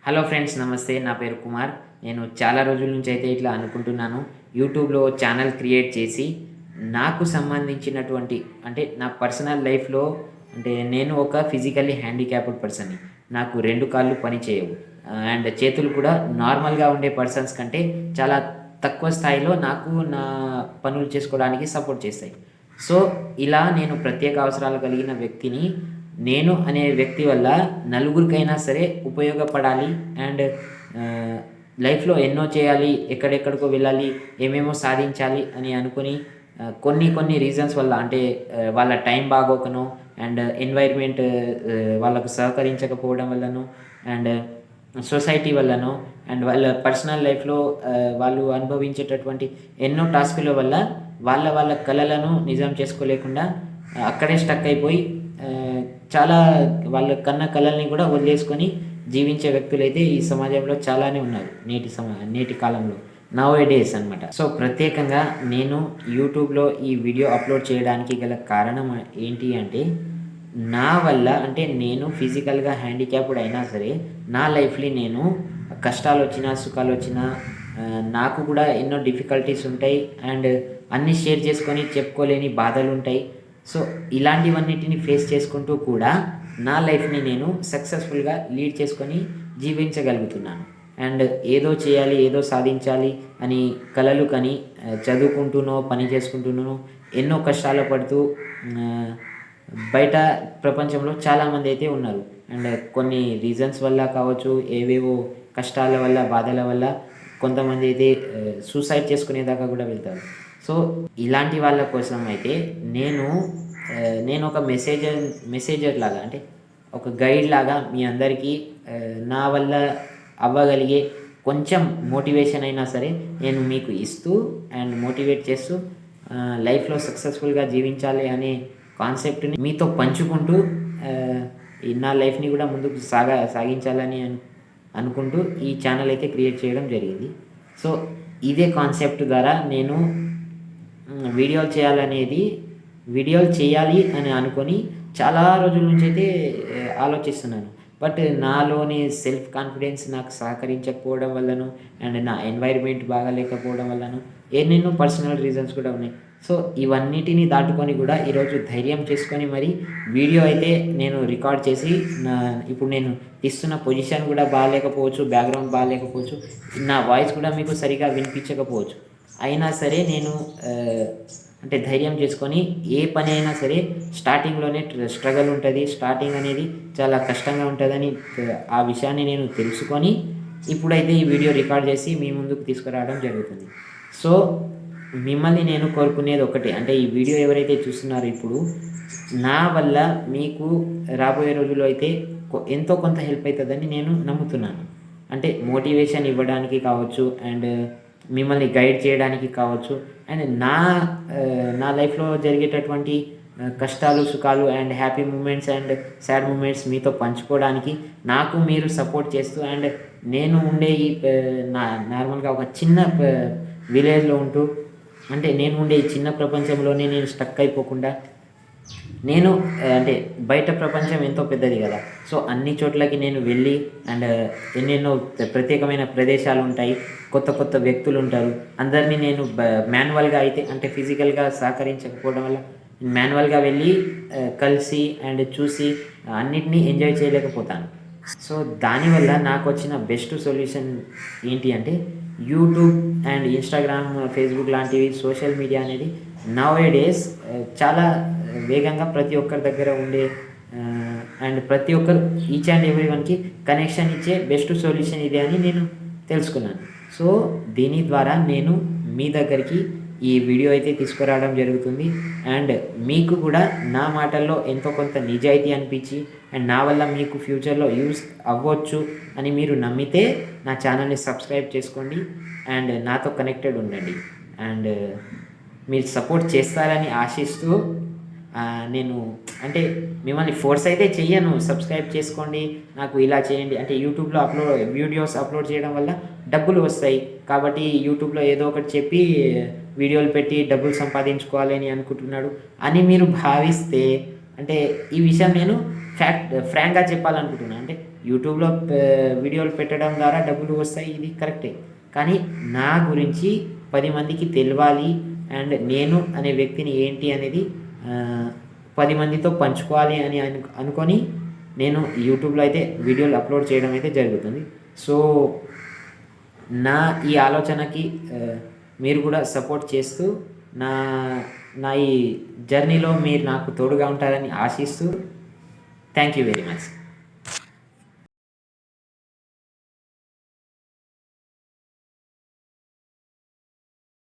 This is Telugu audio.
హలో ఫ్రెండ్స్, నమస్తే. నా పేరు కుమార్. నేను చాలా రోజుల నుంచి అయితే ఇట్లా అనుకుంటున్నాను. యూట్యూబ్‌లో ఛానల్ క్రియేట్ చేసి, నాకు సంబంధించినటువంటి అంటే నా పర్సనల్ లైఫ్‌లో అంటే నేను ఒక ఫిజికల్లీ హ్యాండిక్యాప్డ్ పర్సన్‌ని. నాకు 2 కాళ్ళు పనిచేయవు. అండ్ చేతులు కూడా నార్మల్‌గా ఉండే పర్సన్స్ కంటే చాలా తక్కువ స్థాయిలో నాకు నా పనులు చేసుకోవడానికి సపోర్ట్ చేస్తాయి. సో, ఇలా నేను ప్రత్యేక అవసరాలు కలిగిన వ్యక్తిని. నేను అనే వ్యక్తి వల్ల నలుగురికైనా సరే ఉపయోగపడాలి. అండ్ లైఫ్‌లో ఎన్నో చేయాలి, ఎక్కడెక్కడికో వెళ్ళాలి, ఏమేమో సాధించాలి అని అనుకుని కొన్ని కొన్ని రీజన్స్ వల్ల అంటే వాళ్ళ టైం బాగోకనో, అండ్ ఎన్వైర్న్‌మెంట్ వాళ్ళకు సహకరించకపోవడం వల్లనో, అండ్ సొసైటీ వల్లనో, అండ్ వాళ్ళ పర్సనల్ లైఫ్‌లో వాళ్ళు అనుభవించేటటువంటి ఎన్నో టాస్కుల వల్ల వాళ్ళ కలలను నిజం చేసుకోలేకుండా అక్కడే స్టక్ అయిపోయి చాలా వాళ్ళ కన్న కలల్ని కూడా వదిలేసుకొని జీవించే వ్యక్తులైతే ఈ సమాజంలో చాలానే ఉన్నారు. నేటి కాలంలో నౌ ఏ డేస్ అనమాట. సో, ప్రత్యేకంగా నేను యూట్యూబ్‌లో ఈ వీడియో అప్లోడ్ చేయడానికి గల కారణం ఏంటి అంటే, నా వల్ల అంటే నేను ఫిజికల్‌గా హ్యాండిక్యాప్డ్ అయినా సరే, నా లైఫ్‌ని నేను కష్టాలొచ్చినా, సుఖాలొచ్చినా నాకు కూడా ఎన్నో డిఫికల్టీస్ ఉంటాయి. అండ్ అన్నీ షేర్ చేసుకొని చెప్పుకోలేని బాధలుంటాయి. సో, ఇలాంటివన్నిటిని ఫేస్ చేసుకుంటూ కూడా నా లైఫ్‌ని నేను సక్సెస్‌ఫుల్‌గా లీడ్ చేసుకొని జీవించగలుగుతున్నాను. అండ్ ఏదో చేయాలి, ఏదో సాధించాలి అని కలలు కని చదువుకుంటూనో, పని చేసుకుంటూనో ఎన్నో కష్టాలు పడుతూ ఆహ్, బయట ప్రపంచంలో చాలామంది అయితే ఉన్నారు. అండ్ కొన్ని రీజన్స్ వల్ల కావచ్చు, ఏవేవో కష్టాల వల్ల, బాధల వల్ల కొంతమంది అయితే సూసైడ్ చేసుకునేదాకా కూడా వెళ్తారు. సో, ఇలాంటి వాళ్ళ కోసం అయితే నేను నేనొక మెసేజర్ లాగా అంటే ఒక గైడ్ లాగా మీ అందరికీ నా వల్ల అవ్వగలిగే కొంచెం మోటివేషన్ అయినా సరే నేను మీకు ఇస్తూ అండ్ మోటివేట్ చేస్తూ లైఫ్‌లో సక్సెస్‌ఫుల్‌గా జీవించాలి అనే కాన్సెప్ట్‌ని మీతో పంచుకుంటూ నా లైఫ్‌ని కూడా ముందుకు సాగించాలని అనుకుంటూ ఈ ఛానల్ అయితే క్రియేట్ చేయడం జరిగింది. సో, ఇదే కాన్సెప్ట్ ద్వారా నేను వీడియోలు చేయాలి అని అనుకొని చాలా రోజుల నుంచి అయితే ఆలోచిస్తున్నాను. బట్ నాలోని సెల్ఫ్ కాన్ఫిడెన్స్ నాకు సహకరించకపోవడం వల్లనో, అండ్ నా ఎన్వైర్న్మెంట్ బాగాలేకపోవడం వల్లనో, ఎన్నెన్నో పర్సనల్ రీజన్స్ కూడా ఉన్నాయి. సో, ఇవన్నిటిని దాటుకొని కూడా ఈరోజు ధైర్యం చేసుకొని మరి వీడియో అయితే నేను రికార్డ్ చేసి ఇప్పుడు నేను ఇస్తున్న పొజిషన్ కూడా బాగాలేకపోవచ్చు, బ్యాక్‌గ్రౌండ్ బాగాలేకపోవచ్చు, నా వాయిస్ కూడా మీకు సరిగ్గా వినిపించకపోవచ్చు. అయినా సరే నేను అంటే ధైర్యం చేసుకొని ఏ పని అయినా సరే స్టార్టింగ్‌లోనే స్ట్రగల్ ఉంటుంది. స్టార్టింగ్ అనేది చాలా కష్టంగా ఉంటుందని ఆ విషయాన్ని నేను తెలుసుకొని ఇప్పుడైతే ఈ వీడియో రికార్డ్ చేసి మీ ముందుకు తీసుకురావడం జరుగుతుంది. సో, మిమ్మల్ని నేను కోరుకునేది ఒకటే. అంటే ఈ వీడియో ఎవరైతే చూస్తున్నారో ఇప్పుడు, నా వల్ల మీకు రాబోయే రోజుల్లో అయితే ఎంతో కొంత హెల్ప్ అవుతుందని నేను నమ్ముతున్నాను. అంటే మోటివేషన్ ఇవ్వడానికి కావచ్చు, అండ్ మిమ్మల్ని గైడ్ చేయడానికి కావచ్చు, అండ్ నా లైఫ్‌లో జరిగేటటువంటి కష్టాలు, సుఖాలు, and happy moments and sad moments మీతో పంచుకోవడానికి నాకు మీరు సపోర్ట్ చేస్తూ, అండ్ నేను ఉండే ఈ నార్మల్‌గా ఒక చిన్న విలేజ్‌లో ఉంటూ, అంటే నేను ఉండే ఈ చిన్న ప్రపంచంలోనే నేను స్టక్ అయిపోకుండా, నేను అంటే బయట ప్రపంచం ఎంతో పెద్దది కదా! సో, అన్ని చోట్లకి నేను వెళ్ళి అండ్ ఎన్నెన్నో ప్రత్యేకమైన ప్రదేశాలు ఉంటాయి. కొత్త కొత్త వ్యక్తులు ఉంటారు. అందరినీ నేను మాన్యువల్‌గా అయితే అంటే ఫిజికల్‌గా సహకరించకపోవడం వల్ల మాన్యువల్‌గా వెళ్ళి కలిసి అండ్ చూసి అన్నిటిని ఎంజాయ్ చేయలేకపోతాను. సో, దానివల్ల నాకొచ్చిన బెస్ట్ సొల్యూషన్ ఏంటి అంటే యూట్యూబ్ అండ్ ఇన్‌స్టాగ్రామ్, ఫేస్‌బుక్ లాంటివి సోషల్ మీడియా అనేది నౌ ఏ డేస్ చాలా వేగంగా ప్రతి ఒక్కరి దగ్గర ఉండే అండ్ ప్రతి ఒక్కరు ఈచ్ అండ్ ఎవ్రీ వన్‌కి కనెక్షన్ ఇచ్చే బెస్ట్ సొల్యూషన్ ఇదే అని నేను తెలుసుకున్నాను. సో, దీని ద్వారా నేను మీ దగ్గరికి ఈ వీడియో అయితే తీసుకురావడం జరుగుతుంది. అండ్ మీకు కూడా నా మాటల్లో ఎంతో కొంత నిజాయితీ అనిపించి, అండ్ నా వల్ల మీకు ఫ్యూచర్‌లో యూజ్ అవ్వచ్చు అని మీరు నమ్మితే నా ఛానల్‌ని సబ్స్క్రైబ్ చేసుకోండి అండ్ నాతో కనెక్టెడ్ ఉండండి. అండ్ మీరు సపోర్ట్ చేస్తారని ఆశిస్తూ నేను అంటే మిమ్మల్ని ఫోర్స్ అయితే చెయ్యను. సబ్స్క్రైబ్ చేసుకోండి, నాకు ఇలా చేయండి అంటే యూట్యూబ్‌లో వీడియోస్ అప్లోడ్ చేయడం వల్ల డబ్బులు వస్తాయి. కాబట్టి యూట్యూబ్‌లో ఏదో ఒకటి చెప్పి వీడియోలు పెట్టి డబ్బులు సంపాదించుకోవాలి అని అనుకుంటున్నాడు అని మీరు భావిస్తే, అంటే ఈ విషయం నేను ఫ్రాంక్‌గా చెప్పాలనుకుంటున్నాను. అంటే యూట్యూబ్లో వీడియోలు పెట్టడం ద్వారా డబ్బులు వస్తాయి, ఇది కరెక్టే. కానీ నా గురించి 10 మందికి తెలవాలి అండ్ నేను అనే వ్యక్తిని ఏంటి అనేది 10 మందితో పంచుకోవాలి అని అనుకొని నేను యూట్యూబ్లో అయితే వీడియోలు అప్లోడ్ చేయడం అయితే జరుగుతుంది. సో నా ఈ ఆలోచనకి మీరు కూడా సపోర్ట్ చేస్తూ నా నా ఈ జర్నీలో మీరు నాకు తోడుగా ఉంటారని ఆశిస్తూ థ్యాంక్ యూ వెరీ మచ్.